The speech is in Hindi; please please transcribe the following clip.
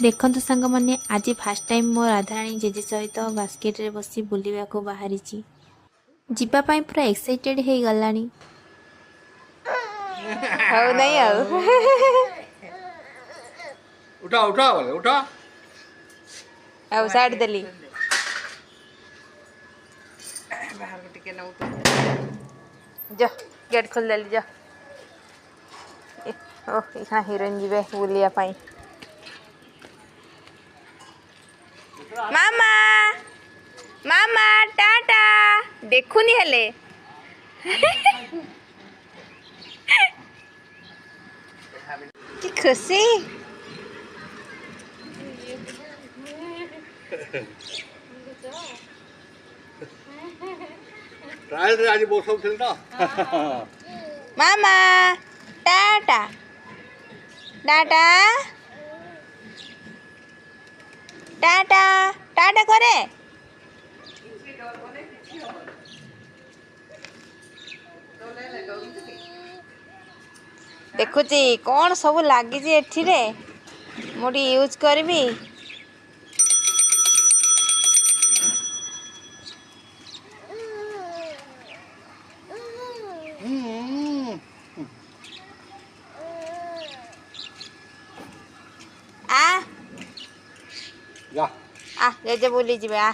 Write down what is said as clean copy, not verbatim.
देखंतु सांग मैंने आज फास्ट टाइम मो राधाराणी जेजे सहित बास्केट रे बसी बुलिया को बाहरी जीपा पाई पूरा एक्साइटेड हे गलानी। हौ नहीं हौ उठा उठा बोले उठा हौ साइड देली बाहर को टिके नौ जा गेट खोल देली जा ओह इखा हिरोइन जीवे बुलिया पाई मामा मामा टाटा देखुनी हेले कि खुशी ट्रायल रे आज बहुत सब ना मामा टाटा टाटा टाटा टाटा करे देखुची कौन सब लगी एठी रे मोटी यूज करबी आ जा आ जे बोली जीवे आ